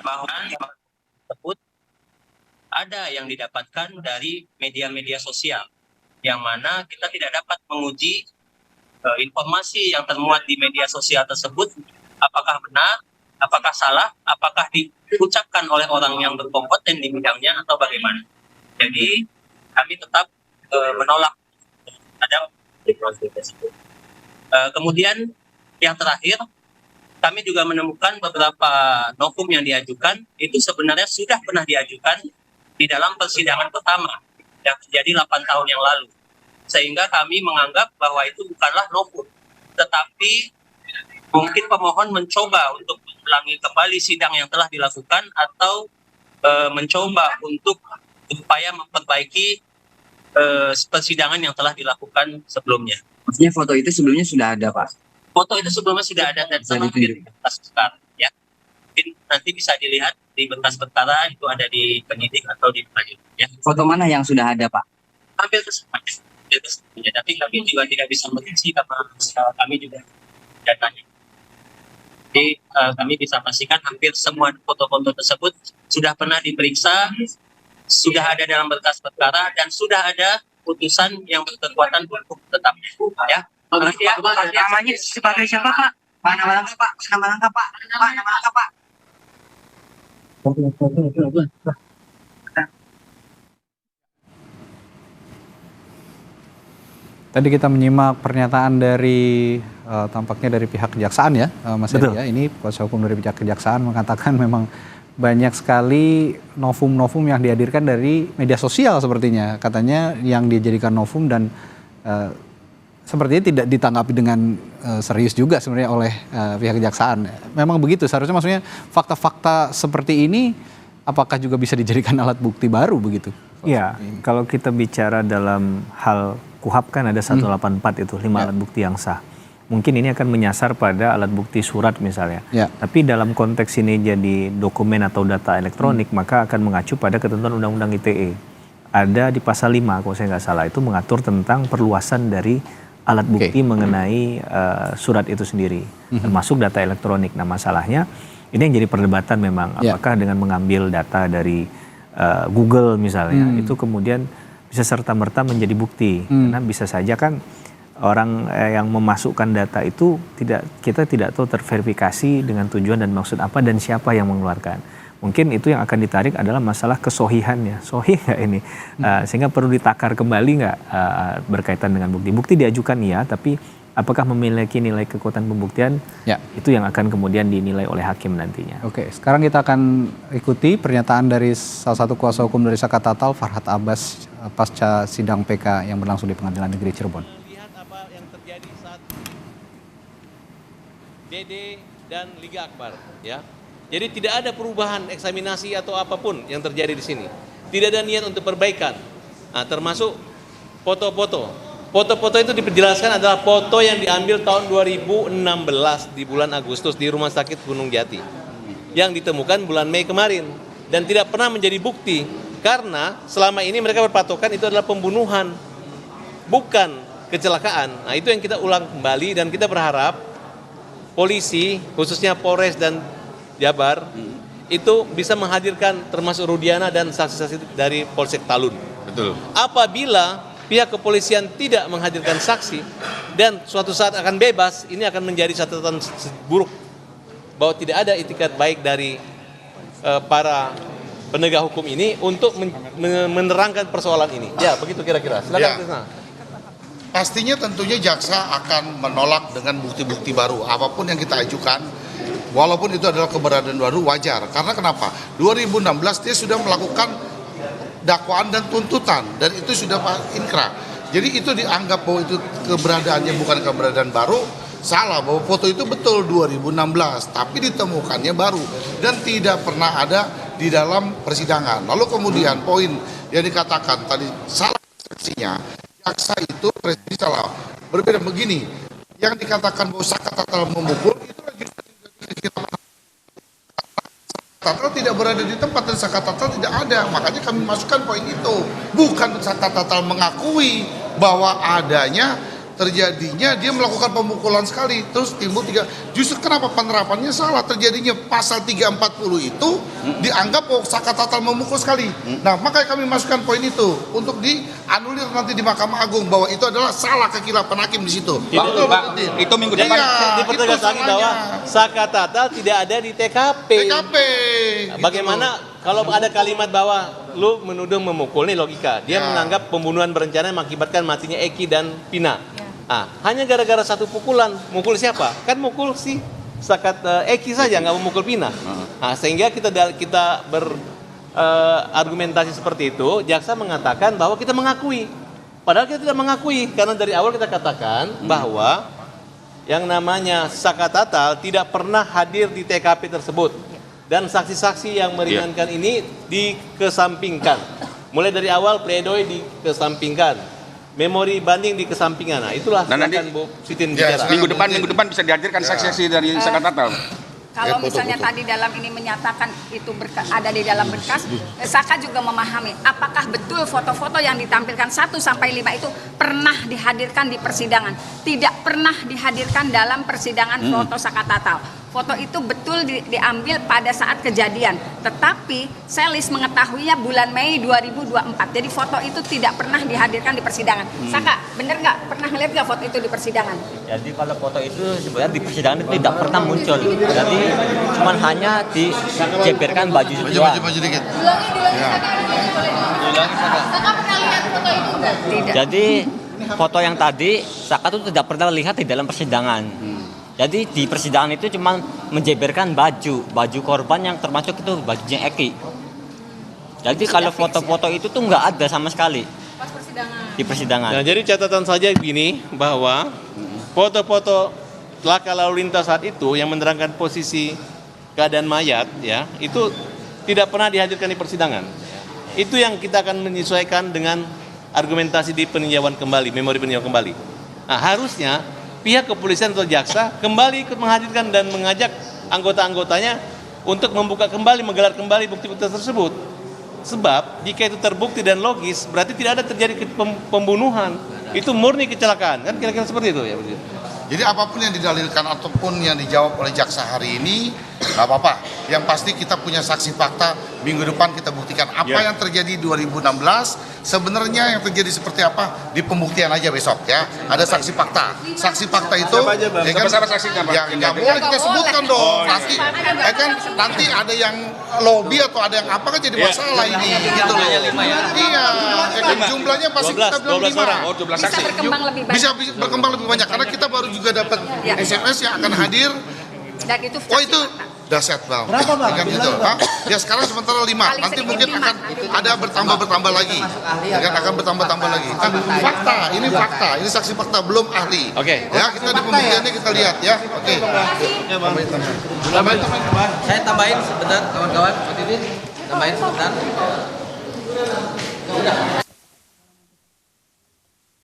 bahwa tersebut ada yang didapatkan dari media-media sosial, yang mana kita tidak dapat menguji informasi yang termuat di media sosial tersebut apakah benar, apakah salah, apakah diucapkan oleh orang yang berkompeten di bidangnya atau bagaimana. Jadi kami tetap menolak ada proses tersebut. Kemudian yang terakhir, kami juga menemukan beberapa novum yang diajukan itu sebenarnya sudah pernah diajukan di dalam persidangan pertama yang terjadi 8 tahun yang lalu. Sehingga kami menganggap bahwa itu bukanlah novum, tetapi mungkin pemohon mencoba untuk mengulangi kembali sidang yang telah dilakukan atau mencoba untuk upaya memperbaiki persidangan yang telah dilakukan sebelumnya. Maksudnya foto itu sebelumnya sudah ada, Pak? Foto itu sebelumnya sudah ada dan sama di berkas perkara, ya. Mungkin nanti bisa dilihat di berkas perkara itu ada di penyidik atau di pengadilan, ya. Foto mana yang sudah ada, Pak? Hampir kesemuanya. Tapi kami juga tidak bisa memprediksi karena kami juga datanya. Jadi kami bisa pastikan hampir semua foto-foto tersebut sudah pernah diperiksa, sudah ada dalam berkas perkara dan sudah ada putusan yang berkekuatan hukum tetap, ya. Namanya sebagai siapa, Pak? Pak, nama lengkap, Pak. Nama lengkap, Pak. Pak, nama lengkap, Pak. Tadi kita menyimak pernyataan dari tampaknya dari pihak kejaksaan ya, Mas Edi ya. Ini kuasa hukum dari pihak kejaksaan mengatakan memang banyak sekali novum-novum yang dihadirkan dari media sosial sepertinya. Katanya yang dijadikan novum dan sepertinya tidak ditanggapi dengan serius juga sebenarnya oleh pihak kejaksaan. Memang begitu, seharusnya maksudnya fakta-fakta seperti ini apakah juga bisa dijadikan alat bukti baru begitu? Iya, kalau kita bicara dalam hal KUHP kan ada 184 itu 5 alat bukti yang sah. Mungkin ini akan menyasar pada alat bukti surat misalnya. Tapi dalam konteks ini jadi dokumen atau data elektronik maka akan mengacu pada ketentuan Undang-Undang ITE. Ada di pasal 5 kalau saya nggak salah itu mengatur tentang perluasan dari alat bukti mengenai surat itu sendiri, termasuk data elektronik. Nah masalahnya ini yang jadi perdebatan memang apakah dengan mengambil data dari Google misalnya itu kemudian bisa serta-merta menjadi bukti. Karena bisa saja kan orang yang memasukkan data itu kita tidak tahu terverifikasi dengan tujuan dan maksud apa dan siapa yang mengeluarkan. Mungkin itu yang akan ditarik adalah masalah kesohihannya. Sohih nggak ini? Sehingga perlu ditakar kembali nggak berkaitan dengan bukti. Bukti diajukan iya, tapi apakah memiliki nilai kekuatan pembuktian? Itu yang akan kemudian dinilai oleh hakim nantinya. Oke, sekarang kita akan ikuti pernyataan dari salah satu kuasa hukum dari Saka Tatal, Farhad Abbas, pasca sidang PK yang berlangsung di Pengadilan Negeri Cirebon. Lihat apa yang terjadi saat DD dan Liga Akbar, ya. Jadi tidak ada perubahan eksaminasi atau apapun yang terjadi di sini. Tidak ada niat untuk perbaikan. Nah, termasuk foto-foto. Foto-foto itu diperjelaskan adalah foto yang diambil tahun 2016 di bulan Agustus di Rumah Sakit Gunung Jati. Yang ditemukan bulan Mei kemarin. Dan tidak pernah menjadi bukti. Karena selama ini mereka berpatokan itu adalah pembunuhan. Bukan kecelakaan. Nah itu yang kita ulang kembali dan kita berharap polisi, khususnya Polres dan Jabar, itu bisa menghadirkan termasuk Rudiana dan saksi-saksi dari Polsek Talun. Betul. Apabila pihak kepolisian tidak menghadirkan saksi dan suatu saat akan bebas, ini akan menjadi catatan buruk bahwa tidak ada itikat baik dari para penegak hukum ini untuk menerangkan persoalan ini. Ya, begitu kira-kira. Silakan Krisna. Pastinya tentunya jaksa akan menolak dengan bukti-bukti baru apapun yang kita ajukan. Walaupun itu adalah keberadaan baru wajar. Karena kenapa? 2016 dia sudah melakukan dakwaan dan tuntutan dan itu sudah inkrah. Jadi itu dianggap bahwa itu keberadaannya bukan keberadaan baru, salah bahwa foto itu betul 2016 tapi ditemukannya baru dan tidak pernah ada di dalam persidangan. Lalu kemudian poin yang dikatakan tadi salah persepsinya, jaksa itu presisi salah. Berbeda begini, yang dikatakan bahwa Saka Tatal memukul itu Tatal tidak berada di tempat dan Saka Tatal tidak ada, makanya kami masukkan poin itu. Bukan Saka Tatal mengakui bahwa adanya terjadinya dia melakukan pemukulan sekali, terus timbul tiga. Justru kenapa penerapannya salah? Terjadinya pasal 340 itu dianggap Sakatatal memukul sekali. Nah, makanya kami masukkan poin itu untuk dianulir nanti di Mahkamah Agung bahwa itu adalah salah kekilapan hakim di situ. Bang, itu minggu depan Dipertegas lagi bahwa Sakatatal tidak ada di TKP. Gitu. Bagaimana kalau ada kalimat bahwa lu menuduh memukul, nih logika. Dia menganggap pembunuhan berencana mengakibatkan matinya Eki dan Pina. Hanya gara-gara satu pukulan, mukul siapa? Kan mukul si Eki saja, nggak memukul Pina. Sehingga kita argumentasi seperti itu, jaksa mengatakan bahwa kita mengakui. Padahal kita tidak mengakui, karena dari awal kita katakan bahwa yang namanya Sakatatal tidak pernah hadir di TKP tersebut. Dan saksi-saksi yang meringankan ini dikesampingkan. Mulai dari awal pledoi dikesampingkan. Memori banding dikesampingkan. Nah, itulah silakan Bu Sitin bicara. Minggu depan bisa dihadirkan saksi-saksi dari Sakatatal. Kalau misalnya tadi dalam ini menyatakan itu ada di dalam berkas, Saka juga memahami apakah betul foto-foto yang ditampilkan 1 sampai 5 itu pernah dihadirkan di persidangan. Tidak pernah dihadirkan dalam persidangan foto Sakatatal. Foto itu betul diambil pada saat kejadian, tetapi Selis mengetahuinya bulan Mei 2024. Jadi foto itu tidak pernah dihadirkan di persidangan. Saka, bener nggak? Pernah ngeliat nggak foto itu di persidangan? Jadi kalau foto itu sebenarnya di persidangan itu tidak pernah muncul. Jadi cuma hanya dijeberkan baju sebelah. Baju dikit. Saka pernah lihat foto itu nggak? Tidak. Jadi foto yang tadi Saka itu tidak pernah lihat di dalam persidangan. Jadi di persidangan itu cuma menjeberkan baju korban yang termasuk itu bajunya Eki. Jadi kalau foto-foto itu tuh nggak ada sama sekali Pas persidangan. di persidangan. Nah, jadi catatan saja begini bahwa foto-foto laka lalu lintas saat itu yang menerangkan posisi keadaan mayat ya itu tidak pernah dihadirkan di persidangan. Itu yang kita akan menyesuaikan dengan argumentasi di peninjauan kembali, memori peninjauan kembali. Nah, harusnya pihak kepolisian atau jaksa kembali ikut menghadirkan dan mengajak anggota-anggotanya untuk membuka kembali, menggelar kembali bukti-bukti tersebut. Sebab jika itu terbukti dan logis, berarti tidak ada terjadi pembunuhan. Itu murni kecelakaan, kan kira-kira seperti itu ya. Jadi apapun yang didalilkan ataupun yang dijawab oleh jaksa hari ini, nggak apa-apa. Yang pasti kita punya saksi fakta, minggu depan kita buktikan apa yang terjadi 2016, sebenarnya yang terjadi seperti apa, di pembuktian aja besok ya. Ada saksi fakta. Saksi fakta itu, ya kan, yang nggak boleh kita sebutkan dong. Nanti, ya kan, nanti ada yang lobby atau ada yang apa kan jadi masalah ini. Gitu loh. Iya, ya kan, jumlahnya pasti kita bilang 5. 12 Bisa saksi. berkembang lebih banyak. Bisa berkembang lebih banyak karena kita baru juga dapat SMS yang akan hadir. Dan itu Oh itu dahsyat bang. Berapa bang? Kan gitu. Ya sekarang sementara 5. Nanti mungkin akan ada bertambah lagi. Akan bertambah lagi. Kan fakta, ini fakta, ini saksi fakta belum ahli. Oke. Ya kita di pembuktiannya kita lihat ya. Oke. Saya tambahin sebentar kawan-kawan, tambahin sebentar.